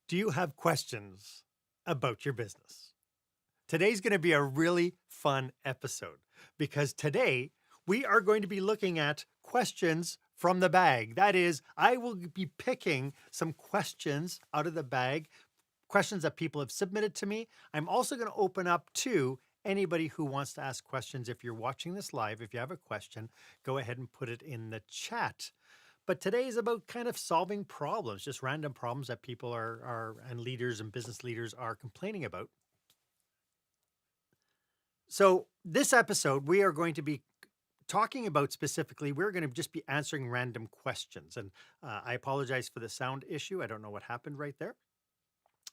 Do you have questions about your business? Today's going to be a really fun episode because today we are going to be looking at questions from the bag. That is, I will be picking some questions out of the bag, questions that people have submitted to me. I'm also going to open up to anybody who wants to ask questions. If you're watching this live, if you have a question, go ahead and put it in the chat. But today is about kind of solving problems, just random problems that people are and leaders and business leaders are complaining about. So this episode, we are going to be talking about specifically, we're going to just be answering random questions. And I apologize for the sound issue. I don't know what happened right there.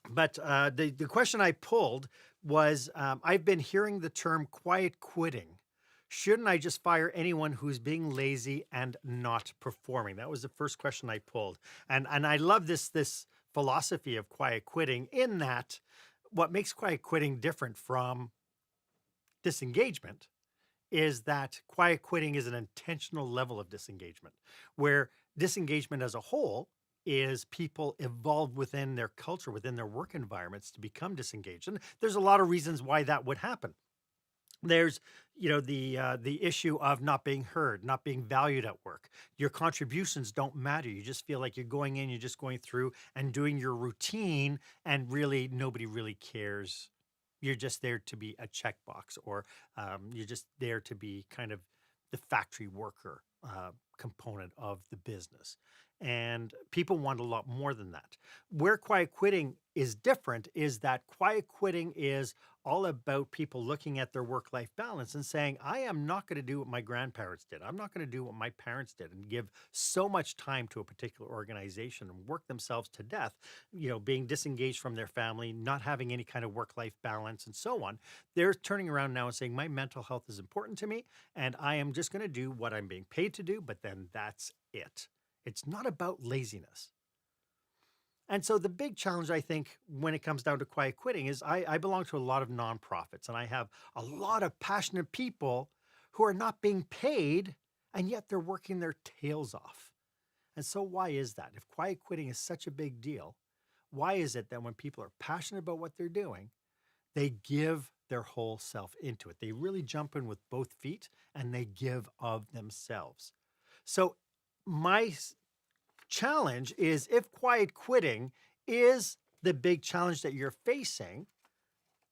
But the question I pulled was, I've been hearing the term quiet quitting. Shouldn't I just fire anyone who's being lazy and not performing? That was the first question I pulled. And I love this philosophy of quiet quitting, in that what makes quiet quitting different from disengagement is that quiet quitting is an intentional level of disengagement, where disengagement as a whole is people evolved within their culture, within their work environments to become disengaged. And there's a lot of reasons why that would happen. There's, the issue of not being heard, not being valued at work. Your contributions don't matter. You just feel like you're going in, you're just going through and doing your routine, and really nobody really cares. You're just there to be a checkbox, or you're just there to be kind of the factory worker component of the business. And people want a lot more than that. Where quiet quitting is different is that quiet quitting is all about people looking at their work life balance and saying, I am not going to do what my grandparents did. I'm not going to do what my parents did and give so much time to a particular organization and work themselves to death, being disengaged from their family, not having any kind of work life balance, and so on. They're turning around now and saying, my mental health is important to me, and I am just going to do what I'm being paid to do, but then that's it. It's not about laziness. And so the big challenge, I think, when it comes down to quiet quitting is I belong to a lot of nonprofits, and I have a lot of passionate people who are not being paid, and yet they're working their tails off. And so why is that? If quiet quitting is such a big deal, why is it that when people are passionate about what they're doing, they give their whole self into it? They really jump in with both feet and they give of themselves. So my challenge is, if quiet quitting is the big challenge that you're facing,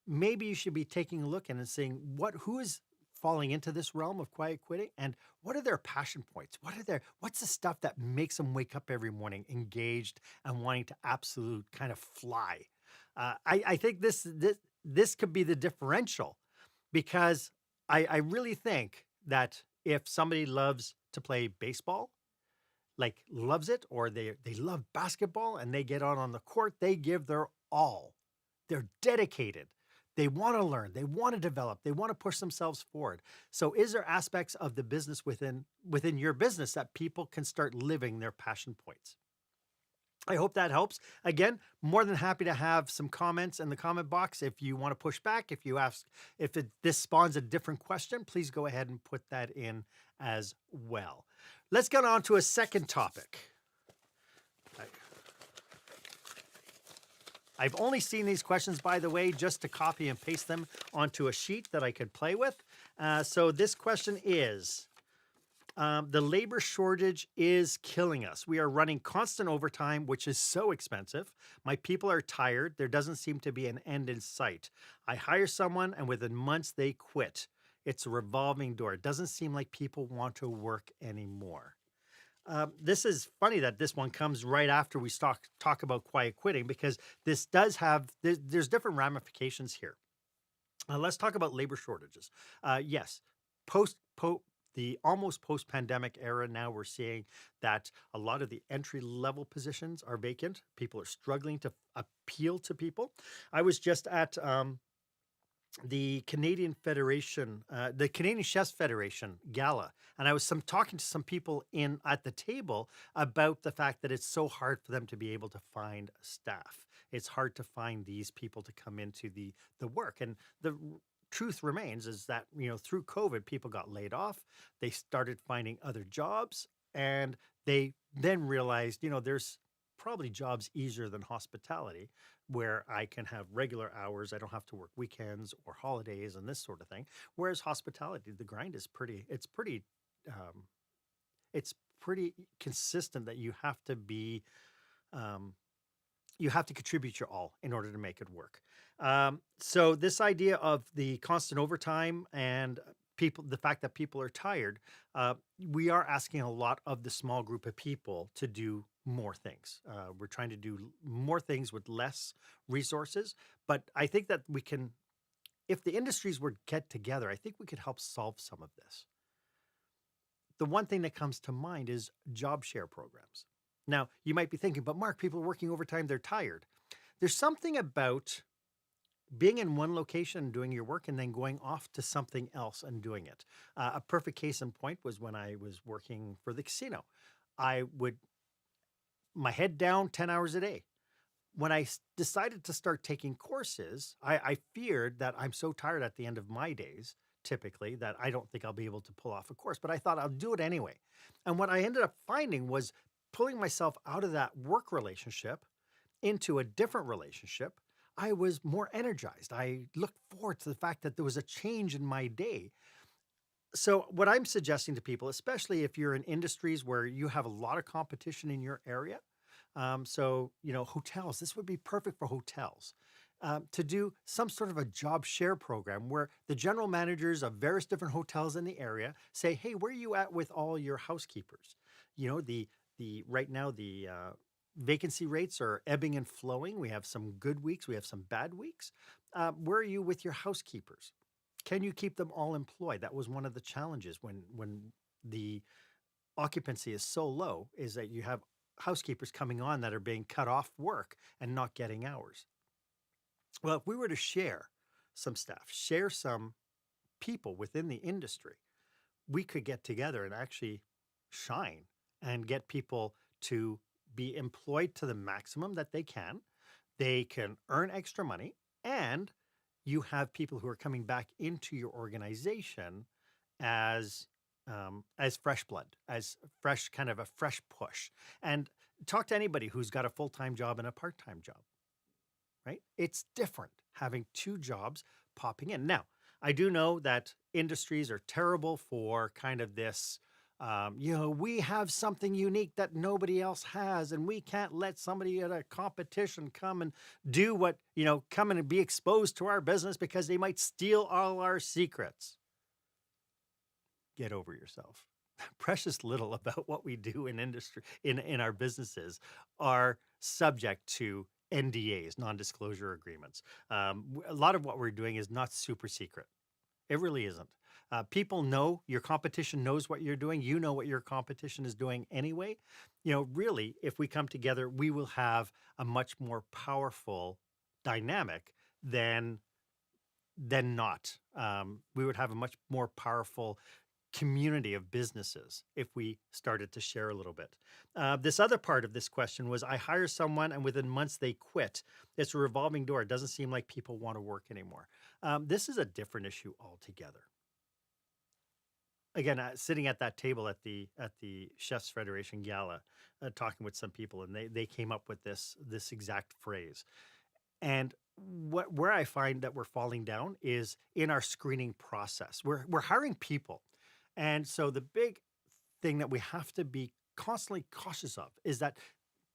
maybe you should be taking a look and seeing who is falling into this realm of quiet quitting, and what are their passion points? What's the stuff that makes them wake up every morning engaged and wanting to absolute kind of fly? I think this could be the differential, because I really think that if somebody loves to play baseball, like loves it, or they love basketball and they get out on the court, they give their all. They're dedicated. They want to learn, they want to develop, they want to push themselves forward. So is there aspects of the business within your business that people can start living their passion points? I hope that helps. Again, more than happy to have some comments in the comment box. If you want to push back, if you ask, this spawns a different question, please go ahead and put that in as well. Let's get on to a second topic. I've only seen these questions, by the way, just to copy and paste them onto a sheet that I could play with. So this question is, the labor shortage is killing us. We are running constant overtime, which is so expensive. My people are tired. There doesn't seem to be an end in sight. I hire someone and within months they quit. It's a revolving door. It doesn't seem like people want to work anymore. This is funny that this one comes right after we talk about quiet quitting, because this does have, there's different ramifications here. Let's talk about labor shortages. Yes, the almost post-pandemic era, now we're seeing that a lot of the entry-level positions are vacant. People are struggling to appeal to people. I was just at the Canadian Federation, the Canadian Chefs Federation gala, and I was talking to some people at the table about the fact that it's so hard for them to be able to find staff. It's hard to find these people to come into the work, and the truth remains is that through COVID, people got laid off. They started finding other jobs, and they then realized there's probably jobs easier than hospitality, where I can have regular hours. I don't have to work weekends or holidays and this sort of thing. Whereas hospitality, the grind is um, it's pretty consistent that um, you have to contribute your all in order to make it work. So this idea of the constant overtime and the fact that people are tired, uh, we are asking a lot of the small group of people to do more things. We're trying to do more things with less resources, but I think that if the industries would get together, I think we could help solve some of this. The one thing that comes to mind is job share programs. Now, you might be thinking, but Mark, people are working overtime, they're tired. There's something about being in one location and doing your work and then going off to something else and doing it. A perfect case in point was when I was working for the casino. I would, my head down 10 hours a day. When I decided to start taking courses, I feared that I'm so tired at the end of my days, typically, that I don't think I'll be able to pull off a course, but I thought I'll do it anyway. And what I ended up finding was pulling myself out of that work relationship into a different relationship. I was more energized. I looked forward to the fact that there was a change in my day. So, what I'm suggesting to people, especially if you're in industries where you have a lot of competition in your area, hotels, this would be perfect for hotels. To do some sort of a job share program where the general managers of various different hotels in the area say, "Hey, where are you at with all your housekeepers?" You know, the right now the vacancy rates are ebbing and flowing. We have some good weeks, we have some bad weeks. Where are you with your housekeepers? Can you keep them all employed? That was one of the challenges when the occupancy is so low, is that you have housekeepers coming on that are being cut off work and not getting hours. Well, if we were to share some staff, share some people within the industry, we could get together and actually shine and get people to be employed to the maximum that they can. They can earn extra money, and you have people who are coming back into your organization as as fresh blood, as fresh kind of a fresh push. And talk to anybody who's got a full-time job and a part-time job, right? It's different having two jobs popping in. Now, I do know that industries are terrible for kind of this. We have something unique that nobody else has, and we can't let somebody at a competition come and do come in and be exposed to our business because they might steal all our secrets. Get over yourself. Precious little about what we do in industry in our businesses are subject to NDAs, non-disclosure agreements. A lot of what we're doing is not super secret. It really isn't. People know, your competition knows what you're doing. You know what your competition is doing anyway. Really, if we come together, we will have a much more powerful dynamic than not. We would have a much more powerful community of businesses if we started to share a little bit. This other part of this question was, I hire someone and within months they quit. It's a revolving door. It doesn't seem like people want to work anymore. This is a different issue altogether. Again, sitting at that table at the Chefs Federation Gala, talking with some people, and they came up with this exact phrase. And where I find that we're falling down is in our screening process. We're hiring people, and so the big thing that we have to be constantly cautious of is that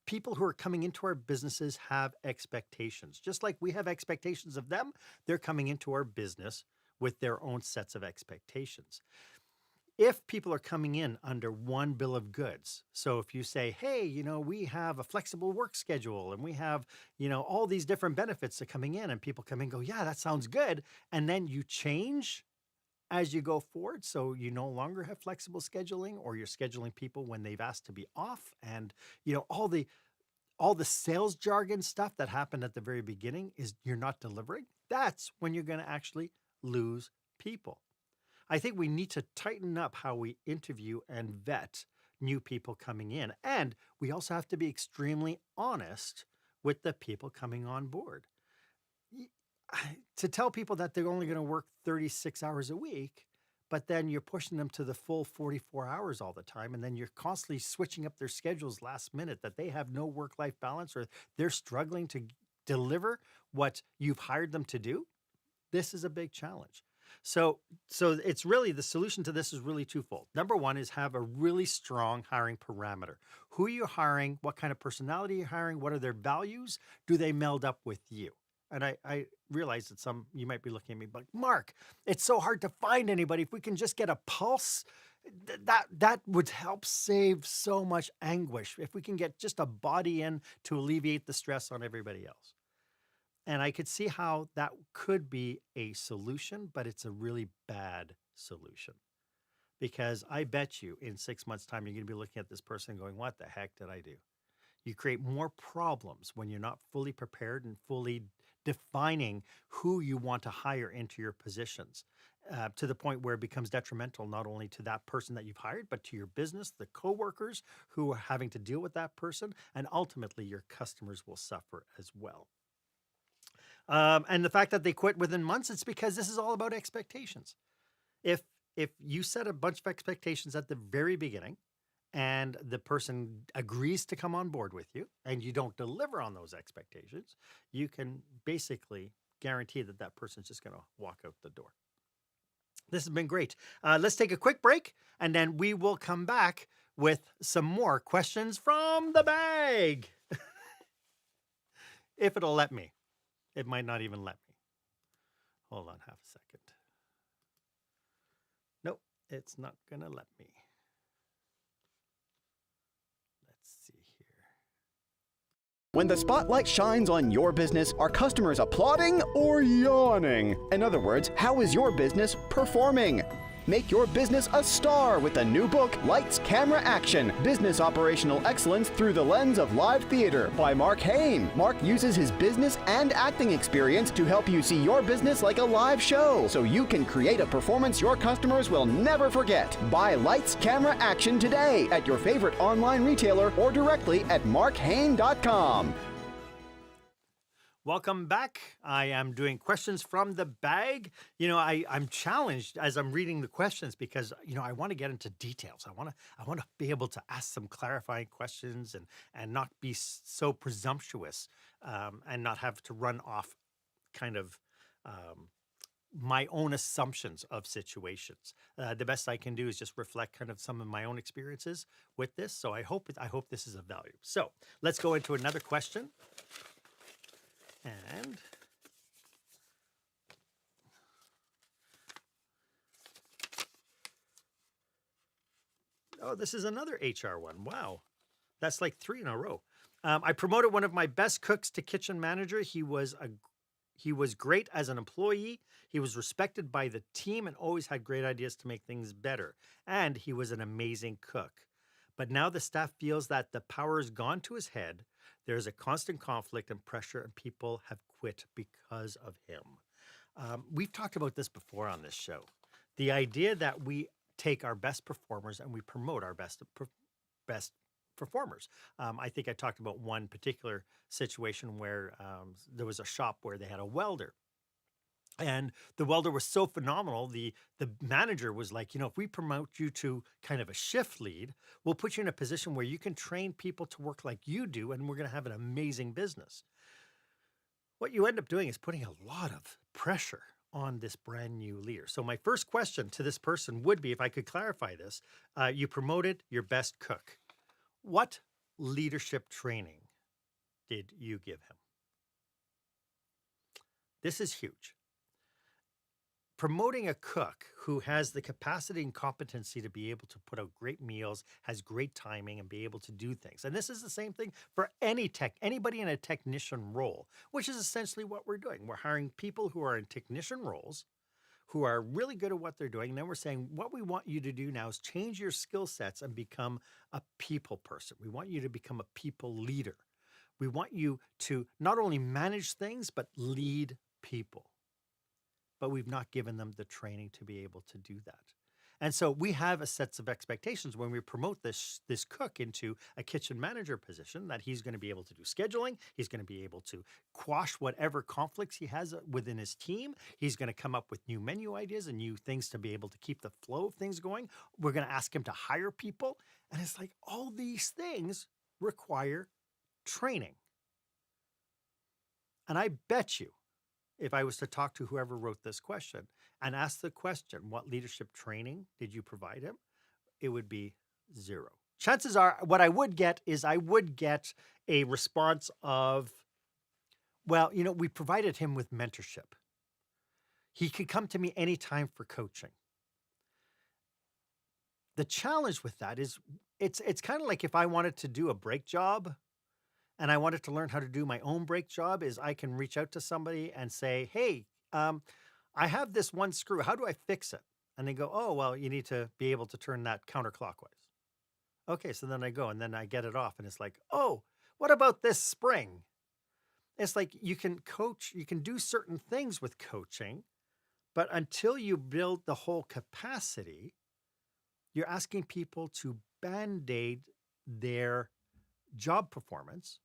people who are coming into our businesses have expectations. Just like we have expectations of them, they're coming into our business with their own sets of expectations. If people are coming in under one bill of goods, so if you say, hey, we have a flexible work schedule and we have, all these different benefits that are coming in, and people come in and go, yeah, that sounds good. And then you change as you go forward. So you no longer have flexible scheduling, or you're scheduling people when they've asked to be off. And, all the sales jargon stuff that happened at the very beginning is you're not delivering. That's when you're going to actually lose people. I think we need to tighten up how we interview and vet new people coming in. And we also have to be extremely honest with the people coming on board. To tell people that they're only going to work 36 hours a week but then you're pushing them to the full 44 hours all the time. And then you're constantly switching up their schedules last minute that they have no work-life balance or they're struggling to deliver what you've hired them to do. This is a big challenge. So it's really, the solution to this is really twofold. Number one is have a really strong hiring parameter. Who are you hiring? What kind of personality are you hiring? What are their values? Do they meld up with you? And I realize that some, you might be looking at me like, Mark, it's so hard to find anybody. If we can just get a pulse, that would help save so much anguish. If we can get just a body in to alleviate the stress on everybody else. And I could see how that could be a solution, but it's a really bad solution. Because I bet you in 6 months' time, you're going to be looking at this person going, what the heck did I do? You create more problems when you're not fully prepared and fully defining who you want to hire into your positions, to the point where it becomes detrimental not only to that person that you've hired, but to your business, the coworkers who are having to deal with that person, and ultimately your customers will suffer as well. And the fact that they quit within months, it's because this is all about expectations. If you set a bunch of expectations at the very beginning and the person agrees to come on board with you and you don't deliver on those expectations, you can basically guarantee that that person's just going to walk out the door. This has been great. Let's take a quick break and then we will come back with some more questions from the bag. If it'll let me. It might not even let me. Hold on half a second. Nope, it's not going to let me. Let's see here. When the spotlight shines on your business, are customers applauding or yawning? In other words, how is your business performing? Make your business a star with the new book, Lights, Camera, Action, Business Operational Excellence Through the Lens of Live Theater by Marc Haine. Marc uses his business and acting experience to help you see your business like a live show so you can create a performance your customers will never forget. Buy Lights, Camera, Action today at your favorite online retailer or directly at marchaine.com. Welcome back. I am doing questions from the bag. You know, I'm challenged as I'm reading the questions because, you know, I want to get into details. I want to be able to ask some clarifying questions and not be so presumptuous, and not have to run off kind of my own assumptions of situations. The best I can do is just reflect kind of some of my own experiences with this. So I hope this is of value. So let's go into another question. And oh, this is another HR one. Wow. That's like 3 in a row. I promoted one of my best cooks to kitchen manager. He was great as an employee. He was respected by the team and always had great ideas to make things better. And he was an amazing cook. But now the staff feels that the power has gone to his head. There's a constant conflict and pressure, and people have quit because of him. We've talked about this before on this show. The idea that we take our best performers and we promote our best performers. I think I talked about one particular situation where there was a shop where they had a welder. And the welder was so phenomenal, the manager was like, you know, if we promote you to kind of a shift lead, we'll put you in a position where you can train people to work like you do, and we're going to have an amazing business. What you end up doing is putting a lot of pressure on this brand new leader. So my first question to this person would be, if I could clarify this, you promoted your best cook. What leadership training did you give him? This is huge. Promoting a cook who has the capacity and competency to be able to put out great meals, has great timing, and be able to do things. And this is the same thing for anybody in a technician role, which is essentially what we're doing. We're hiring people who are in technician roles, who are really good at what they're doing. And then we're saying, what we want you to do now is change your skill sets and become a people person. We want you to become a people leader. We want you to not only manage things, but lead people. But we've not given them the training to be able to do that. And so we have a sets of expectations when we promote this cook into a kitchen manager position, that he's going to be able to do scheduling. He's going to be able to quash whatever conflicts he has within his team. He's going to come up with new menu ideas and new things to be able to keep the flow of things going. We're going to ask him to hire people. And it's like all these things require training. And I bet you, if I was to talk to whoever wrote this question and ask the question, what leadership training did you provide him? It would be 0. Chances are what I would get is I would get a response of, well, we provided him with mentorship. He could come to me anytime for coaching. The challenge with that is it's kind of like if I wanted to do a brake job and I wanted to learn how to do my own brake job, is I can reach out to somebody and say, hey, I have this one screw. How do I fix it? And they go, oh, well, you need to be able to turn that counterclockwise. Okay, so then I go and then I get it off and it's like, oh, what about this spring? It's like you can coach, you can do certain things with coaching, but until you build the whole capacity, you're asking people to band-aid their job performance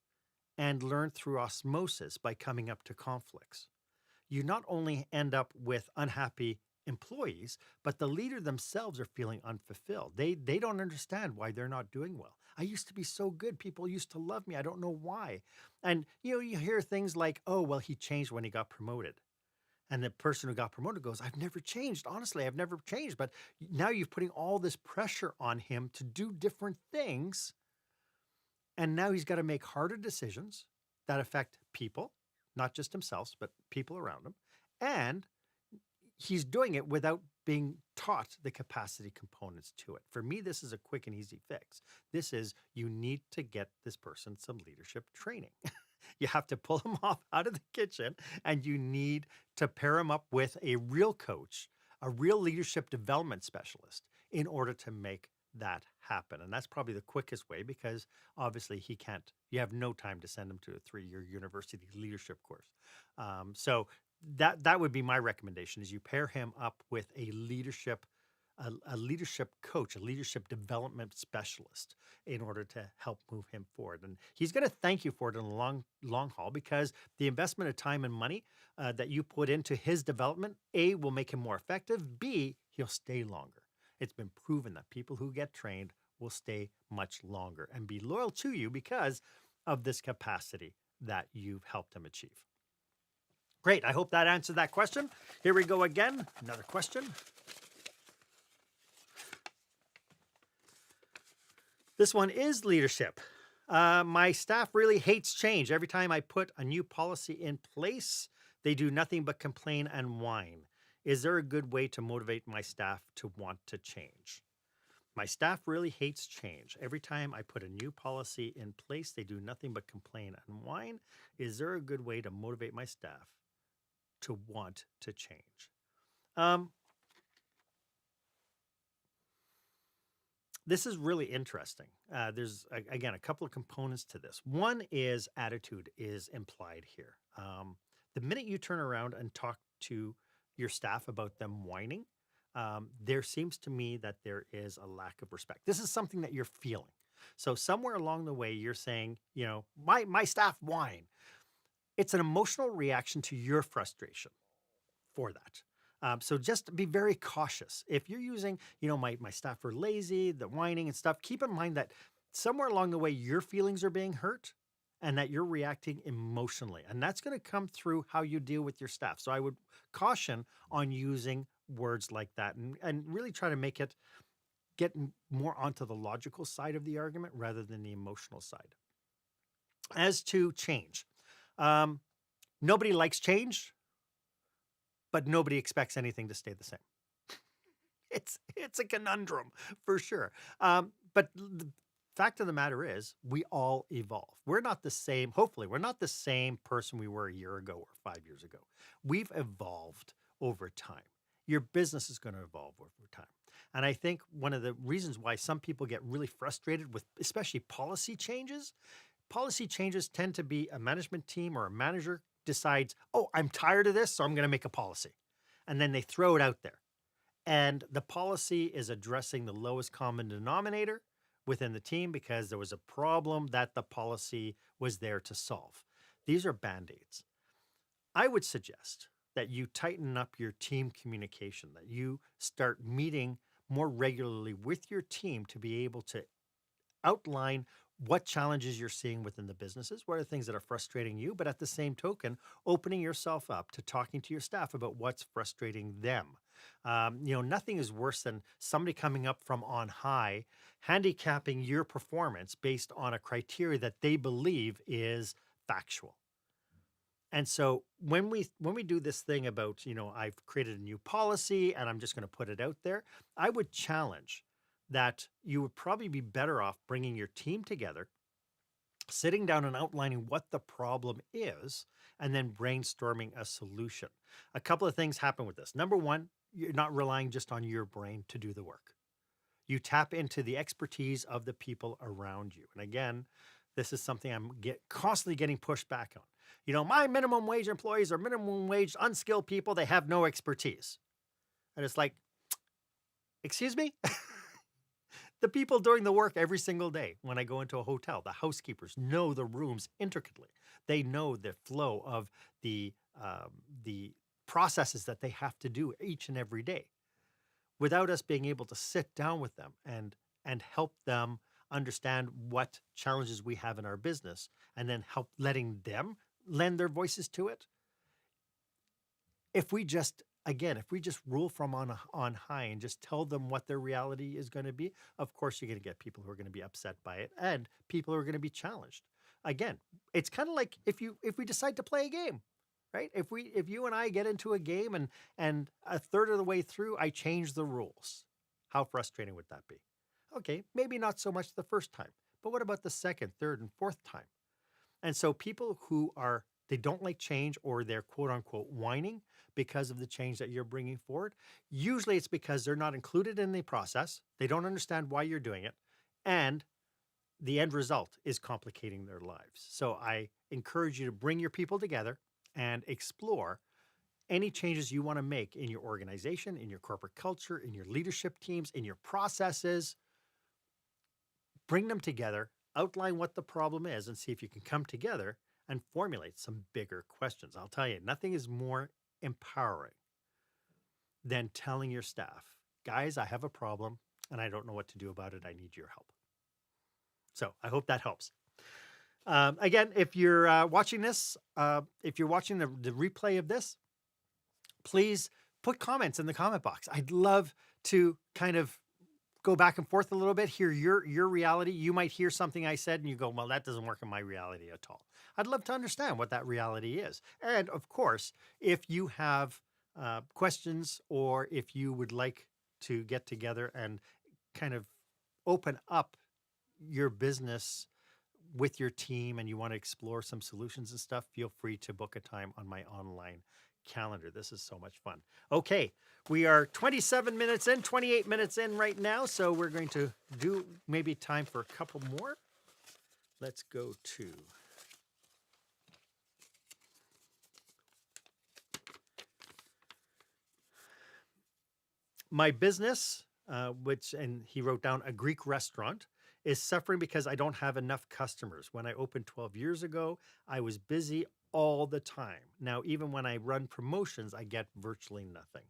and learn through osmosis by coming up to conflicts. You not only end up with unhappy employees, but the leader themselves are feeling unfulfilled. They don't understand why they're not doing well. I used to be so good. People used to love me. I don't know why. And you hear things like, oh, well, he changed when he got promoted. And the person who got promoted goes, I've never changed. Honestly, I've never changed. But now you're putting all this pressure on him to do different things. And now he's got to make harder decisions that affect people, not just himself, but people around him. And he's doing it without being taught the capacity components to it. For me, this is a quick and easy fix. This is, you need to get this person some leadership training. You have to pull him off out of the kitchen and you need to pair him up with a real coach, a real leadership development specialist in order to make that happen. And that's probably the quickest way, because obviously you have no time to send him to a 3-year university leadership course. So that would be my recommendation, is you pair him up with a leadership coach, a leadership development specialist, in order to help move him forward. And he's going to thank you for it in the long haul, because the investment of time and money that you put into his development, A, will make him more effective, B, he'll stay longer. It's been proven that people who get trained will stay much longer and be loyal to you because of this capacity that you've helped them achieve. Great. I hope that answered that question. Here we go again. Another question. This one is leadership. My staff really hates change. Every time I put a new policy in place, they do nothing but complain and whine. Is there a good way to motivate my staff to want to change? My staff really hates change. Every time I put a new policy in place, they do nothing but complain and whine. Is there a good way to motivate my staff to want to change? This is really interesting. There's, again, a couple of components to this. One is attitude is implied here. The minute you turn around and talk to your staff about them whining, there seems to me that there is a lack of respect. This is something that you're feeling. So somewhere along the way, you're saying, my staff whine. It's an emotional reaction to your frustration for that. So just be very cautious. If you're using, my staff are lazy, the whining and stuff, keep in mind that somewhere along the way, your feelings are being hurt and that you're reacting emotionally. And that's going to come through how you deal with your staff. So I would caution on using words like that and really try to get more onto the logical side of the argument rather than the emotional side. As to change, nobody likes change, but nobody expects anything to stay the same. It's a conundrum for sure. But the fact of the matter is, we all evolve. We're not the same. Hopefully, we're not the same person we were a year ago or 5 years ago. We've evolved over time. Your business is going to evolve over time. And I think one of the reasons why some people get really frustrated with especially policy changes tend to be a management team or a manager decides, oh, I'm tired of this, so I'm going to make a policy. And then they throw it out there. And the policy is addressing the lowest common denominator within the team because there was a problem that the policy was there to solve. These are band-aids. I would suggest that you tighten up your team communication, that you start meeting more regularly with your team to be able to outline what challenges you're seeing within the businesses, what are things that are frustrating you, but at the same token, opening yourself up to talking to your staff about what's frustrating them. Nothing is worse than somebody coming up from on high, handicapping your performance based on a criteria that they believe is factual. And so when we do this thing about, I've created a new policy and I'm just going to put it out there, I would challenge that you would probably be better off bringing your team together, sitting down and outlining what the problem is, and then brainstorming a solution. A couple of things happen with this. Number one, you're not relying just on your brain to do the work. You tap into the expertise of the people around you. And again, this is something I'm constantly getting pushed back on. My minimum wage employees are minimum wage unskilled people. They have no expertise. And it's like, excuse me? The people doing the work every single day when I go into a hotel, the housekeepers know the rooms intricately. They know the flow of the processes that they have to do each and every day. Without us being able to sit down with them and help them understand what challenges we have in our business and then help letting them lend their voices to it. If we just rule from on high and just tell them what their reality is going to be, of course, you're going to get people who are going to be upset by it and people who are going to be challenged. Again, it's kind of like if we decide to play a game, right? If you and I get into a game and a third of the way through, I change the rules. How frustrating would that be? Okay, maybe not so much the first time, but what about the second, third, and fourth time? And so people who they don't like change or they're quote unquote whining because of the change that you're bringing forward, usually it's because they're not included in the process. They don't understand why you're doing it. And the end result is complicating their lives. So I encourage you to bring your people together and explore any changes you want to make in your organization, in your corporate culture, in your leadership teams, in your processes. Bring them together, outline what the problem is, and see if you can come together and formulate some bigger questions. I'll tell you, nothing is more empowering than telling your staff, guys, I have a problem and I don't know what to do about it. I need your help. So I hope that helps. Again, if you're watching this, if you're watching the replay of this, please put comments in the comment box. I'd love to kind of go back and forth a little bit, hear your reality. You might hear something I said and you go, well, that doesn't work in my reality at all. I'd love to understand what that reality is. And of course, if you have questions or if you would like to get together and kind of open up your business with your team and you want to explore some solutions and stuff, feel free to book a time on my online calendar. This is so much fun. Okay, we are 27 minutes in, 28 minutes in right now, so we're going to do maybe time for a couple more. Let's go to my business, and he wrote down a Greek restaurant, is suffering because I don't have enough customers. When I opened 12 years ago, I was busy all the time. Now, even when I run promotions, I get virtually nothing.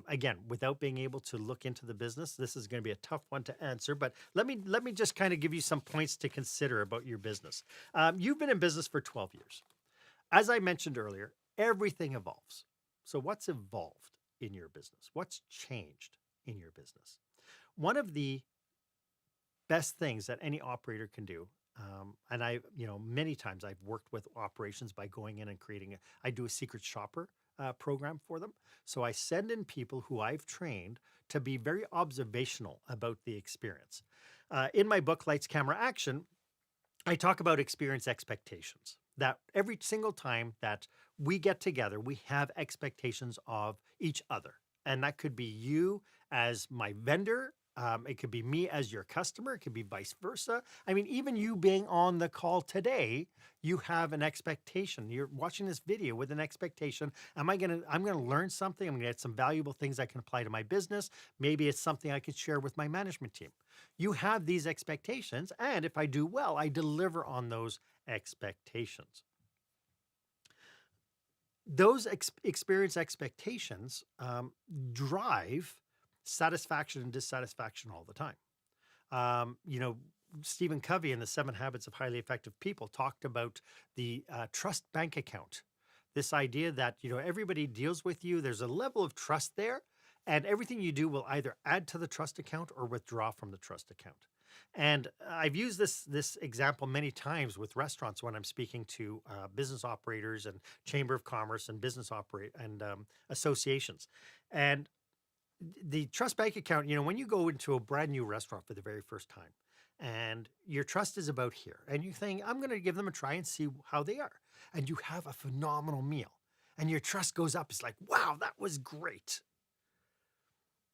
Again, without being able to look into the business, this is going to be a tough one to answer, but let me just kind of give you some points to consider about your business. You've been in business for 12 years. As I mentioned earlier, everything evolves. So what's evolved in your business? What's changed in your business? One of the best things that any operator can do, and many times I've worked with operations by going in and I do a secret shopper program for them. So I send in people who I've trained to be very observational about the experience. In my book, Lights, Camera, Action, I talk about experience expectations. That every single time that we get together, we have expectations of each other. And that could be you as my vendor, It could be me as your customer. It could be vice versa. I mean, even you being on the call today, you have an expectation. You're watching this video with an expectation. I'm gonna learn something. I'm gonna get some valuable things I can apply to my business. Maybe it's something I could share with my management team. You have these expectations, and if I do well, I deliver on those expectations. Those experience expectations drive satisfaction and dissatisfaction all the time. Stephen Covey in the 7 Habits of Highly Effective People talked about the trust bank account. This idea that, everybody deals with you. There's a level of trust there, and everything you do will either add to the trust account or withdraw from the trust account. And I've used this example many times with restaurants when I'm speaking to business operators and chamber of commerce and business associations. And the trust bank account, when you go into a brand new restaurant for the very first time and your trust is about here and you think, I'm going to give them a try and see how they are. And you have a phenomenal meal and your trust goes up. It's like, wow, that was great.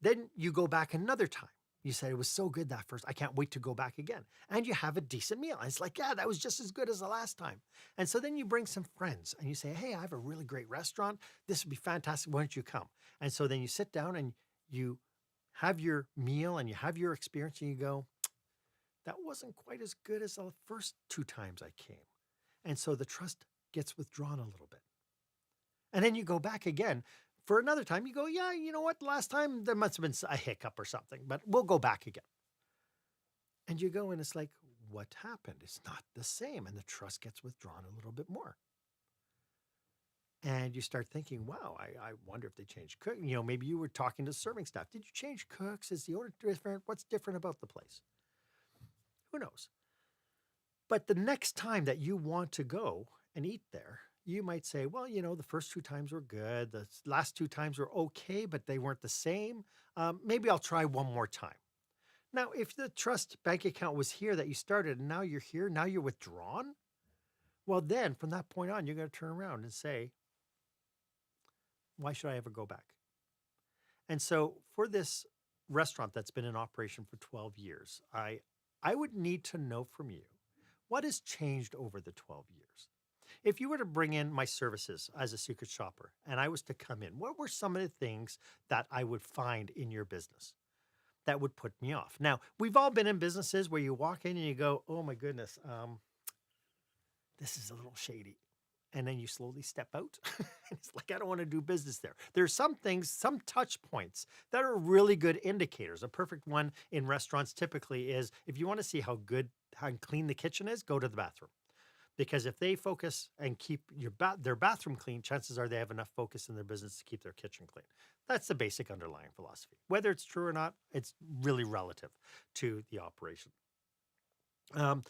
Then you go back another time. You said it was so good that first, I can't wait to go back again. And you have a decent meal. And it's like, yeah, that was just as good as the last time. And so then you bring some friends and you say, hey, I have a really great restaurant. This would be fantastic. Why don't you come? And so then you sit down and you have your meal and you have your experience and you go, that wasn't quite as good as the first 2 times I came. And so the trust gets withdrawn a little bit. And then you go back again. For another time, you go, yeah, you know what? Last time there must have been a hiccup or something, but we'll go back again. And you go and it's like, what happened? It's not the same. And the trust gets withdrawn a little bit more. And you start thinking, wow, I wonder if they changed cook. Maybe you were talking to serving staff. Did you change cooks? Is the order different? What's different about the place? Who knows? But the next time that you want to go and eat there, you might say, well, the first 2 times were good. The last 2 times were okay, but they weren't the same. Maybe I'll try one more time. Now, if the trust bank account was here that you started and now you're here, now you're withdrawn, well, then from that point on, you're going to turn around and say, why should I ever go back? And so for this restaurant that's been in operation for 12 years, I would need to know from you, what has changed over the 12 years? If you were to bring in my services as a secret shopper and I was to come in, what were some of the things that I would find in your business that would put me off? Now, we've all been in businesses where you walk in and you go, oh my goodness, this is a little shady. And then you slowly step out. It's like, I don't want to do business there. There's some things, some touch points that are really good indicators. A perfect one in restaurants typically is if you want to see how clean the kitchen is, go to the bathroom. Because if they focus and keep their bathroom clean, chances are they have enough focus in their business to keep their kitchen clean. That's the basic underlying philosophy. Whether it's true or not, it's really relative to the operation. On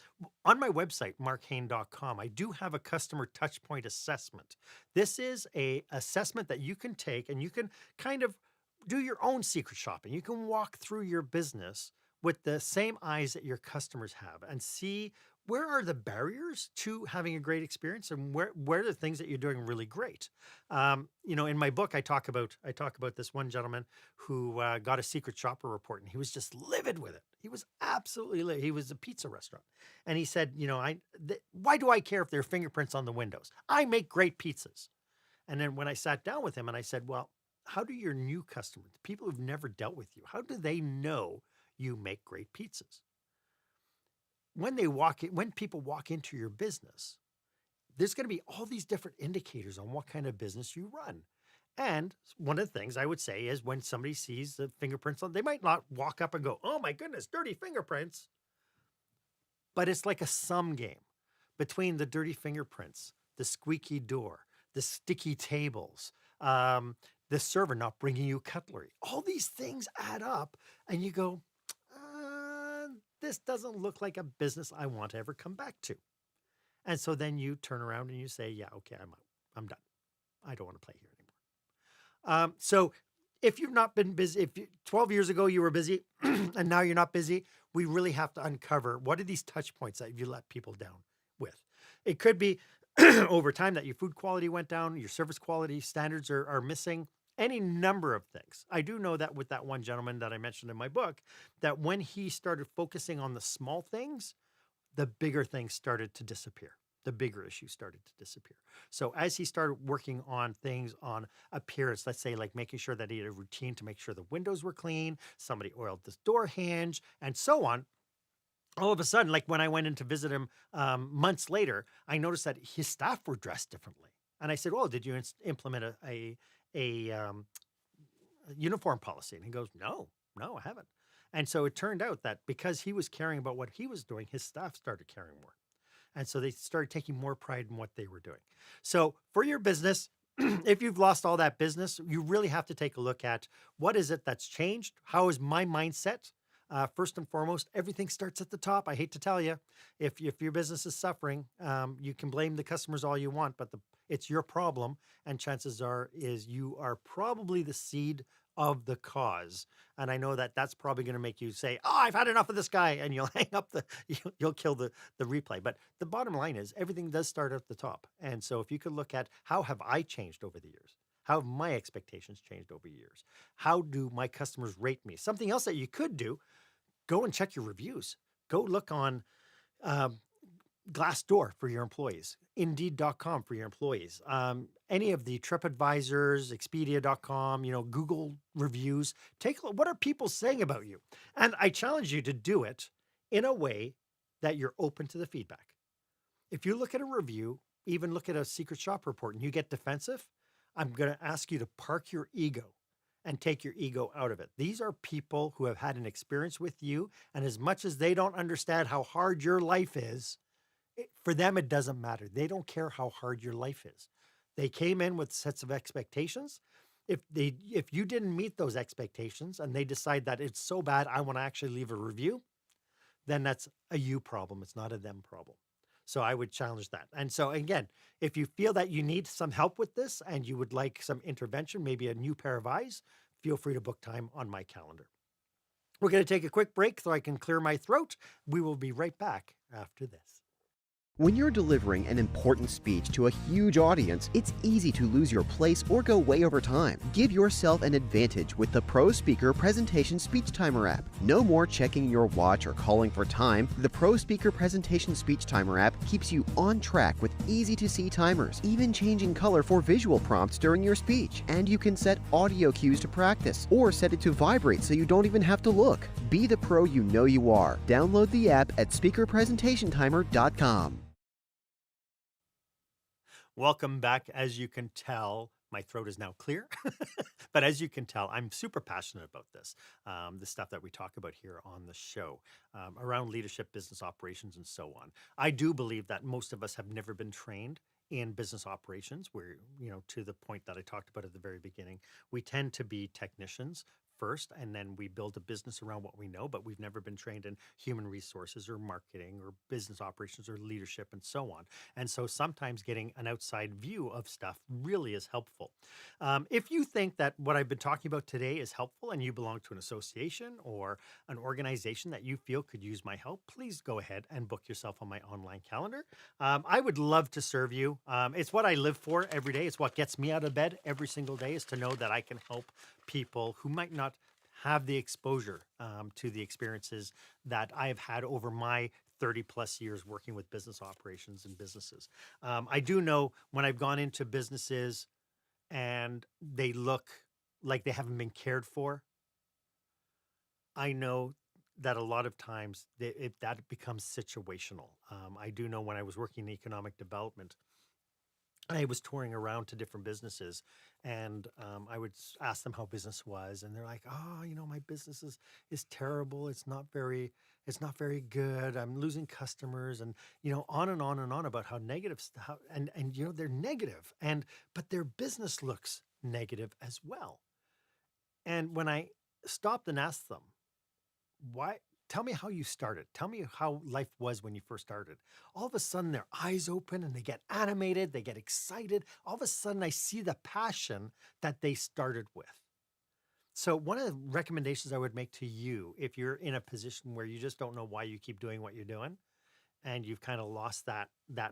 my website, marchaine.com, I do have a customer touchpoint assessment. This is a assessment that you can take and you can kind of do your own secret shopping. You can walk through your business with the same eyes that your customers have and see where are the barriers to having a great experience and where are the things that you're doing really great. In my book, I talk about this one gentleman who got a secret shopper report and he was just livid with it. He was absolutely livid. He was a pizza restaurant. And he said, why do I care if there are fingerprints on the windows? I make great pizzas. And then when I sat down with him and I said, well, how do your new customers, people who've never dealt with you, how do they know you make great pizzas? When people walk into your business, there's going to be all these different indicators on what kind of business you run. And one of the things I would say is when somebody sees the fingerprints on, they might not walk up and go, oh my goodness, dirty fingerprints. But it's like a sum game between the dirty fingerprints, the squeaky door, the sticky tables, the server not bringing you cutlery. All these things add up and you go, this doesn't look like a business I want to ever come back to. And so then you turn around and you say, yeah, okay, I'm out. I'm done. I don't want to play here anymore. So if you've not been busy, 12 years ago you were busy and now you're not busy, we really have to uncover what are these touch points that you let people down with. It could be over time that your food quality went down, your service quality standards are missing. any number of things. I do know that with that one gentleman that I mentioned in my book, that when he started focusing on the small things, the bigger things started to disappear. The bigger issues started to disappear. So as he started working on things on appearance, let's say like making sure that he had a routine to make sure the windows were clean, somebody oiled this door hinge, and so on, all of a sudden, like when I went in to visit him months later, I noticed that his staff were dressed differently. And I said, "Oh, did you implement a uniform policy?" And he goes, "No, I haven't." And so it turned out that because he was caring about what he was doing, his staff started caring more. And so they started taking more pride in what they were doing. So for your business, if you've lost all that business, you really have to take a look at what is it that's changed? How is my mindset? First and foremost, everything starts at the top. I hate to tell you, if your business is suffering, you can blame the customers all you want, but it's your problem, and chances are is you are probably the seed of the cause. And I know that that's probably going to make you say, "Oh, I've had enough of this guy," and you'll hang up you'll kill the replay. But the bottom line is everything does start at the top. And so if you could look at how have I changed over the years? How have my expectations changed over years? How do my customers rate me? Something else that you could do, go and check your reviews. Go look on um, Glassdoor for your employees, Indeed.com for your employees, any of the TripAdvisors, Expedia.com, Google reviews. Take a look. What are people saying about you? And I challenge you to do it in a way that you're open to the feedback. If you look at a review, even look at a secret shop report and you get defensive, I'm going to ask you to park your ego and take your ego out of it. These are people who have had an experience with you. And as much as they don't understand how hard your life is, for them, it doesn't matter. They don't care how hard your life is. They came in with sets of expectations. If you didn't meet those expectations and they decide that it's so bad, I want to actually leave a review, then that's a you problem. It's not a them problem. So I would challenge that. And so again, if you feel that you need some help with this and you would like some intervention, maybe a new pair of eyes, feel free to book time on my calendar. We're going to take a quick break so I can clear my throat. We will be right back after this. When you're delivering an important speech to a huge audience, it's easy to lose your place or go way over time. Give yourself an advantage with the Pro Speaker Presentation Speech Timer app. No more checking your watch or calling for time. The Pro Speaker Presentation Speech Timer app keeps you on track with easy-to-see timers, even changing color for visual prompts during your speech. And you can set audio cues to practice or set it to vibrate so you don't even have to look. Be the pro you know you are. Download the app at speakerpresentationtimer.com. Welcome back. As you can tell, my throat is now clear. But as you can tell, I'm super passionate about this, the stuff that we talk about here on the show, around leadership, business operations, and so on. I do believe that most of us have never been trained in business operations, where, to the point that I talked about at the very beginning, we tend to be technicians first, and then we build a business around what we know, but we've never been trained in human resources or marketing or business operations or leadership and so on. And so sometimes getting an outside view of stuff really is helpful. If you think that what I've been talking about today is helpful and you belong to an association or an organization that you feel could use my help, please go ahead and book yourself on my online calendar. I would love to serve you. It's what I live for every day. It's what gets me out of bed every single day, is to know that I can help people who might not have the exposure to the experiences that I have had over my 30 plus years working with business operations and businesses. I do know when I've gone into businesses and they look like they haven't been cared for, I know that a lot of times that becomes situational. I do know when I was working in economic development, I was touring around to different businesses, and I would ask them how business was, and they're like, "Oh, my business is terrible. It's not very good. I'm losing customers," and on and on and on about how negative, and they're negative, but their business looks negative as well. And when I stopped and asked them, why? Tell me how you started. Tell me how life was when you first started. All of a sudden, their eyes open and they get animated, they get excited. All of a sudden, I see the passion that they started with. So, one of the recommendations I would make to you, if you're in a position where you just don't know why you keep doing what you're doing, and you've kind of lost that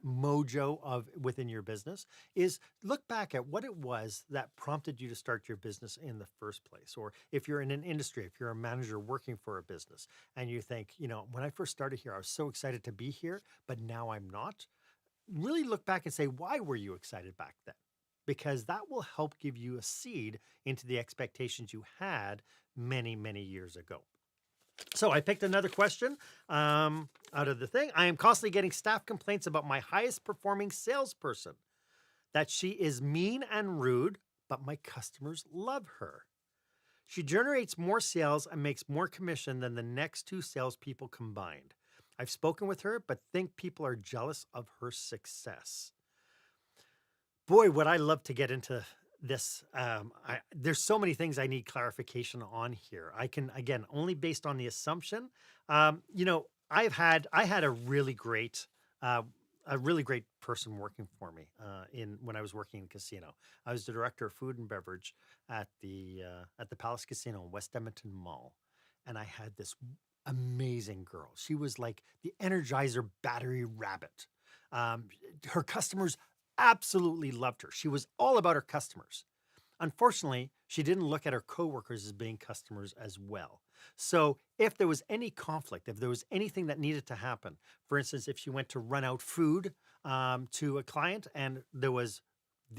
mojo of within your business, is look back at what it was that prompted you to start your business in the first place. Or if you're in an industry, if you're a manager working for a business and you think, when I first started here, I was so excited to be here, but now I'm not. Really look back and say, why were you excited back then? Because that will help give you a seed into the expectations you had many, many years ago. So I picked another question out of the thing. I am constantly getting staff complaints about my highest performing salesperson, that she is mean and rude, but my customers love her. She generates more sales and makes more commission than the next two salespeople combined. I've spoken with her, but think people are jealous of her success. Boy, would I love to get into this. There's so many things I need clarification on here. I can, again, only based on the assumption. I had a really great person working for me when I was working in casino. I was the director of food and beverage at the Palace Casino in West Edmonton Mall, and I had this amazing girl. She was like the Energizer battery rabbit. Her customers absolutely loved her. She was all about her customers. Unfortunately, she didn't look at her coworkers as being customers as well. So if there was any conflict, if there was anything that needed to happen, for instance, if she went to run out food to a client and there was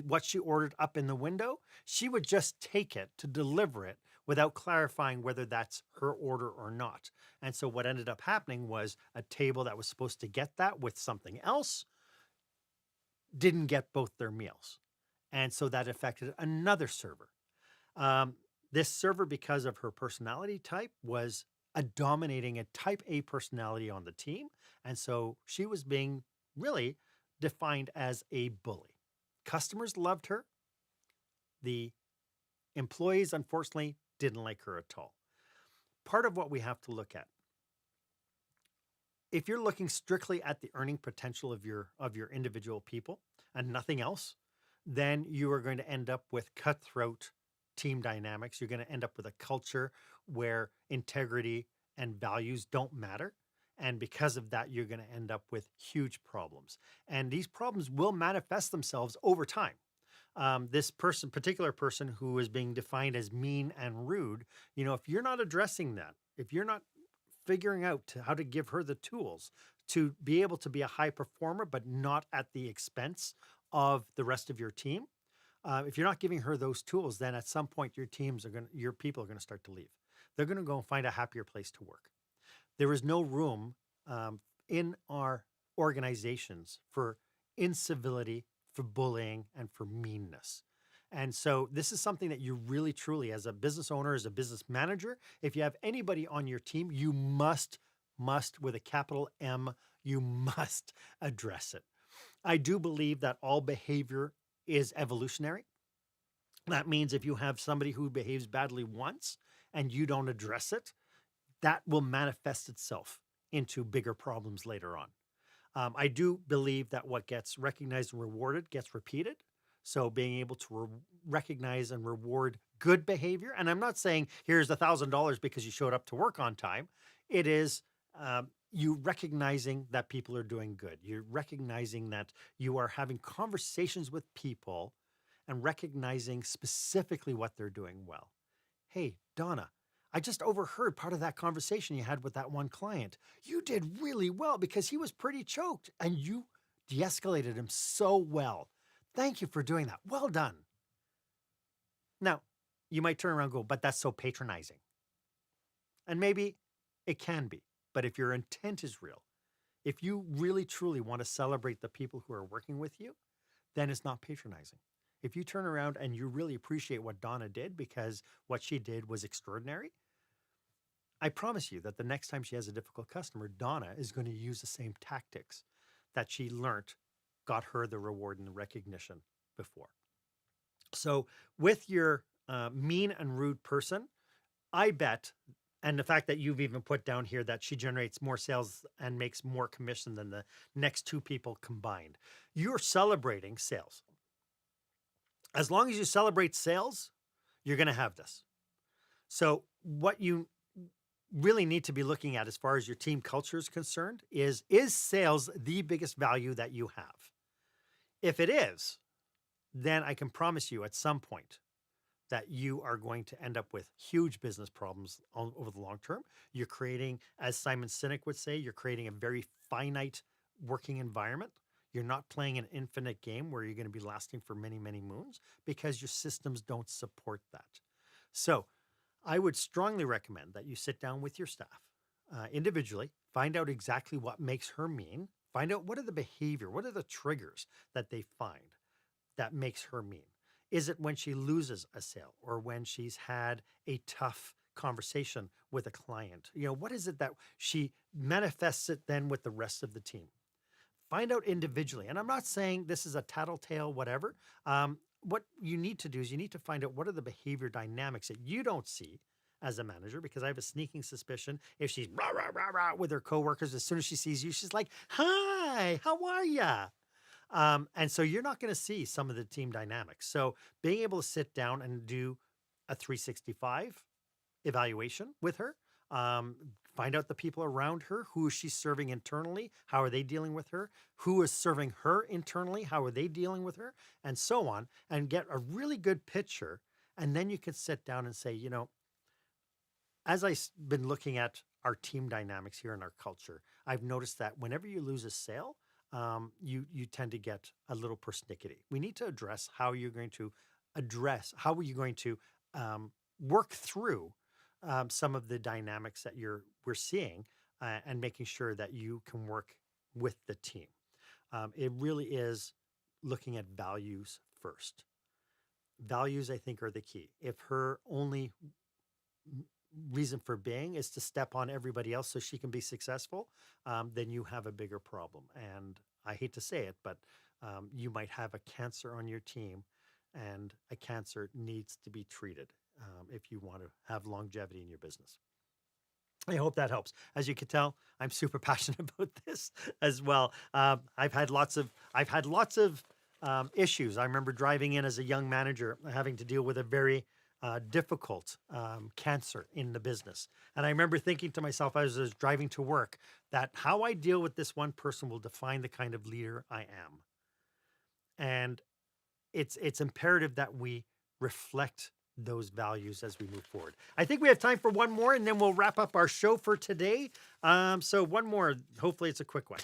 what she ordered up in the window, she would just take it to deliver it without clarifying whether that's her order or not. And so what ended up happening was a table that was supposed to get that with something else didn't get both their meals. And so that affected another server. This server, because of her personality type, was dominating a type A personality on the team. And so she was being really defined as a bully. Customers loved her. The employees, unfortunately, didn't like her at all. Part of what we have to look at, if you're looking strictly at the earning potential of your individual people and nothing else, then you are going to end up with cutthroat team dynamics. You're going to end up with a culture where integrity and values don't matter. And because of that, you're going to end up with huge problems. And these problems will manifest themselves over time. This particular person who is being defined as mean and rude, if you're not addressing that, if you're not figuring out how to give her the tools to be able to be a high performer, but not at the expense of the rest of your team. If you're not giving her those tools, then at some point your people are going to start to leave. They're going to go and find a happier place to work. There is no room in our organizations for incivility, for bullying, and for meanness. And so this is something that you really, truly, as a business owner, as a business manager, if you have anybody on your team, you must, with a capital M, you must address it. I do believe that all behavior is evolutionary. That means if you have somebody who behaves badly once and you don't address it, that will manifest itself into bigger problems later on. I do believe that what gets recognized and rewarded gets repeated. So being able to recognize and reward good behavior, and I'm not saying here's $1,000 because you showed up to work on time. It is you recognizing that people are doing good. You're recognizing that you are having conversations with people and recognizing specifically what they're doing well. Hey, Donna, I just overheard part of that conversation you had with that one client. You did really well because he was pretty choked and you de-escalated him so well. Thank you for doing that. Well done. Now, you might turn around and go, but that's so patronizing. And maybe it can be. But if your intent is real, if you really truly want to celebrate the people who are working with you, then it's not patronizing. If you turn around and you really appreciate what Donna did because what she did was extraordinary, I promise you that the next time she has a difficult customer, Donna is going to use the same tactics that she learned got her the reward and the recognition before. So with your mean and rude person, I bet, and the fact that you've even put down here that she generates more sales and makes more commission than the next two people combined, you're celebrating sales. As long as you celebrate sales, you're going to have this. So what you really need to be looking at as far as your team culture is concerned is sales the biggest value that you have? If it is, then I can promise you at some point that you are going to end up with huge business problems over the long term. You're creating, as Simon Sinek would say, you're creating a very finite working environment. You're not playing an infinite game where you're going to be lasting for many, many moons because your systems don't support that. So I would strongly recommend that you sit down with your staff individually, find out exactly what makes her mean, find out what are the behavior, what are the triggers that they find that makes her mean. Is it when she loses a sale or when she's had a tough conversation with a client? What is it that she manifests it then with the rest of the team? Find out individually. And I'm not saying this is a tattletale, whatever. What you need to do is you need to find out what are the behavior dynamics that you don't see as a manager, because I have a sneaking suspicion if she's rah, rah, rah, rah with her coworkers, as soon as she sees you, she's like, hi, how are ya? And so you're not going to see some of the team dynamics. So being able to sit down and do a 365 evaluation with her, find out the people around her, who is she serving internally, how are they dealing with her, who is serving her internally, how are they dealing with her, and so on, and get a really good picture. And then you can sit down and say, as I've been looking at our team dynamics here in our culture, I've noticed that whenever you lose a sale, you tend to get a little persnickety. We need to address how are you going to work through some of the dynamics that we're seeing, and making sure that you can work with the team. It really is looking at values first. Values, I think, are the key. If her only reason for being is to step on everybody else so she can be successful, then you have a bigger problem. And I hate to say it, but you might have a cancer on your team, and a cancer needs to be treated if you want to have longevity in your business. I hope that helps. As you can tell, I'm super passionate about this as well. I've had lots of issues. I remember driving in as a young manager, having to deal with a very difficult cancer in the business. And I remember thinking to myself as I was driving to work that how I deal with this one person will define the kind of leader I am. And it's imperative that we reflect those values as we move forward. I think we have time for one more, and then we'll wrap up our show for today. So one more, hopefully it's a quick one.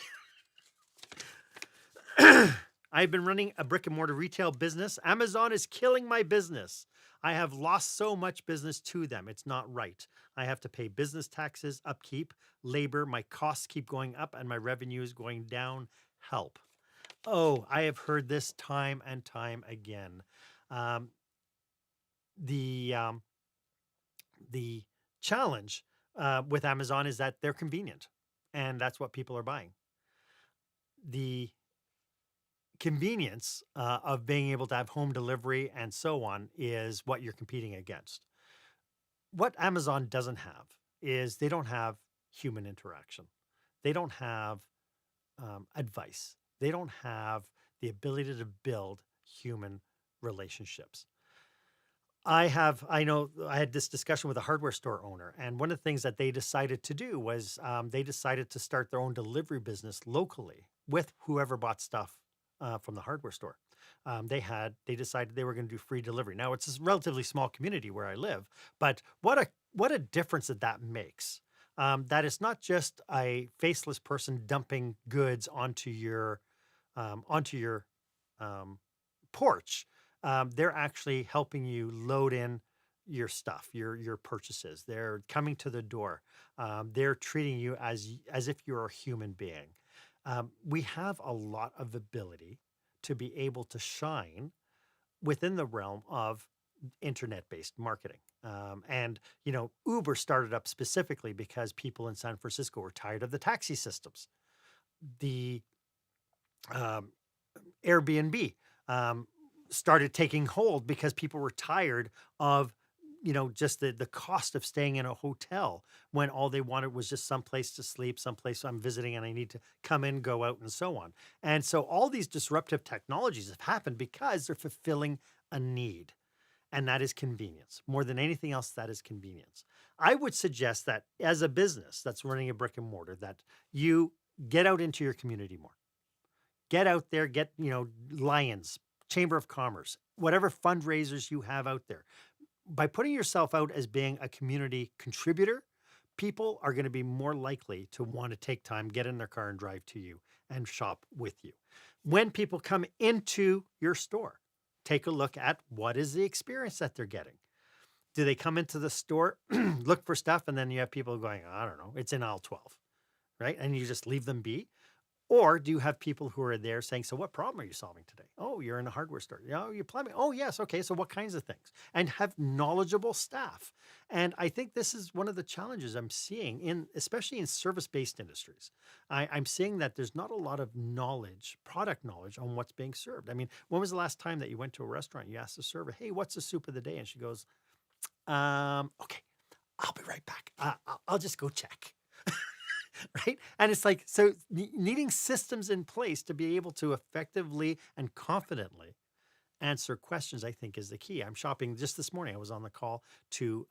I've been running a brick and mortar retail business. Amazon is killing my business. I have lost so much business to them. It's not right. I have to pay business taxes, upkeep, labor. My costs keep going up and my revenue is going down. Help. Oh, I have heard this time and time again. The challenge with Amazon is that they're convenient, and that's what people are buying. The convenience of being able to have home delivery and so on is what you're competing against. What Amazon doesn't have is they don't have human interaction. They don't have advice. They don't have the ability to build human relationships. I had this discussion with a hardware store owner, and one of the things that they decided to do was they decided to start their own delivery business locally with whoever bought stuff from the hardware store. They decided they were going to do free delivery. Now it's a relatively small community where I live, but what a difference that makes. That it's not just a faceless person dumping goods onto your porch. They're actually helping you load in your stuff, your purchases. They're coming to the door. They're treating you as if you're a human being. We have a lot of ability to be able to shine within the realm of internet-based marketing. And Uber started up specifically because people in San Francisco were tired of the taxi systems. The Airbnb started taking hold because people were tired of just the cost of staying in a hotel when all they wanted was just someplace to sleep, someplace I'm visiting and I need to come in, go out, and so on. And so all these disruptive technologies have happened because they're fulfilling a need, and that is convenience. More than anything else, that is convenience. I would suggest that as a business that's running a brick and mortar, that you get out into your community more. Get out there, get, Lions, Chamber of Commerce, whatever fundraisers you have out there. By putting yourself out as being a community contributor, people are going to be more likely to want to take time, get in their car and drive to you and shop with you. When people come into your store, take a look at what is the experience that they're getting. Do they come into the store, look for stuff, and then you have people going, I don't know, it's in aisle 12, right? And you just leave them be. Or do you have people who are there saying, so what problem are you solving today? Oh, you're in a hardware store. Oh, you're plumbing. Oh, yes. Okay. So what kinds of things? And have knowledgeable staff. And I think this is one of the challenges I'm seeing especially in service-based industries. I'm seeing that there's not a lot of knowledge, product knowledge on what's being served. I mean, when was the last time that you went to a restaurant, you asked the server, hey, what's the soup of the day? And she goes, okay, I'll be right back. I'll just go check. Right? And it's like, so needing systems in place to be able to effectively and confidently answer questions, I think is the key. I'm shopping just this morning. I was on the call to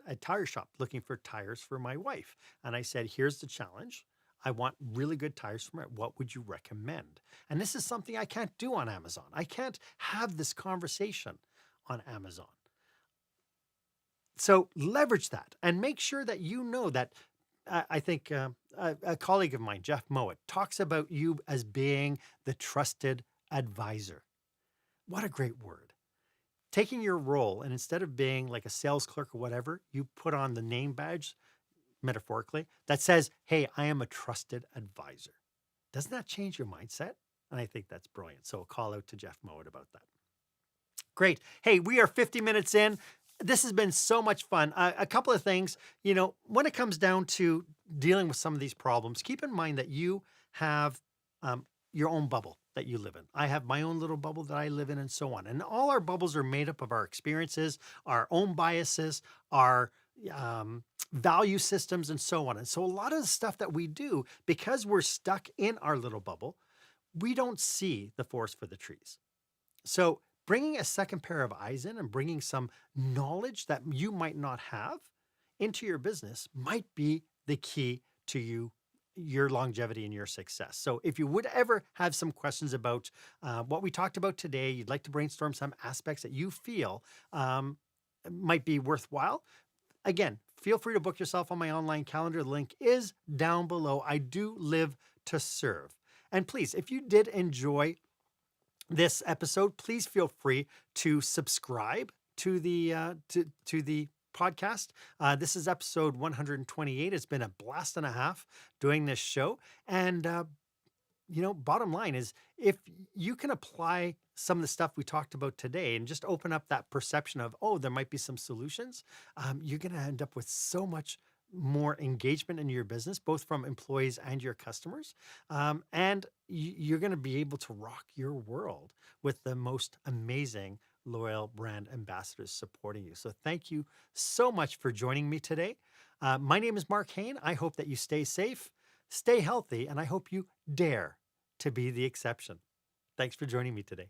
a tire shop looking for tires for my wife. And I said, here's the challenge. I want really good tires for my, what would you recommend? And this is something I can't do on Amazon. I can't have this conversation on Amazon. So leverage that and make sure that you know that I think a colleague of mine, Jeff Mowat, talks about you as being the trusted advisor. What a great word. Taking your role and instead of being like a sales clerk or whatever, you put on the name badge, metaphorically, that says, hey, I am a trusted advisor. Doesn't that change your mindset? And I think that's brilliant. So a call out to Jeff Mowat about that. Great. Hey, we are 50 minutes in. This has been so much fun. A couple of things, when it comes down to dealing with some of these problems, keep in mind that you have your own bubble that you live in. I have my own little bubble that I live in and so on. And all our bubbles are made up of our experiences, our own biases, our value systems, and so on. And so a lot of the stuff that we do, because we're stuck in our little bubble, we don't see the forest for the trees. So bringing a second pair of eyes in and bringing some knowledge that you might not have into your business might be the key to your longevity and your success. So if you would ever have some questions about what we talked about today, you'd like to brainstorm some aspects that you feel might be worthwhile, again, feel free to book yourself on my online calendar. The link is down below. I do live to serve. And please, if you did enjoy this episode, please feel free to subscribe to the podcast. This is episode 128. It's been a blast and a half doing this show. And, bottom line is if you can apply some of the stuff we talked about today and just open up that perception of, oh, there might be some solutions, you're going to end up with so much more engagement in your business, both from employees and your customers. And you're going to be able to rock your world with the most amazing loyal brand ambassadors supporting you. So thank you so much for joining me today. My name is Marc Haine. I hope that you stay safe, stay healthy, and I hope you dare to be the exception. Thanks for joining me today.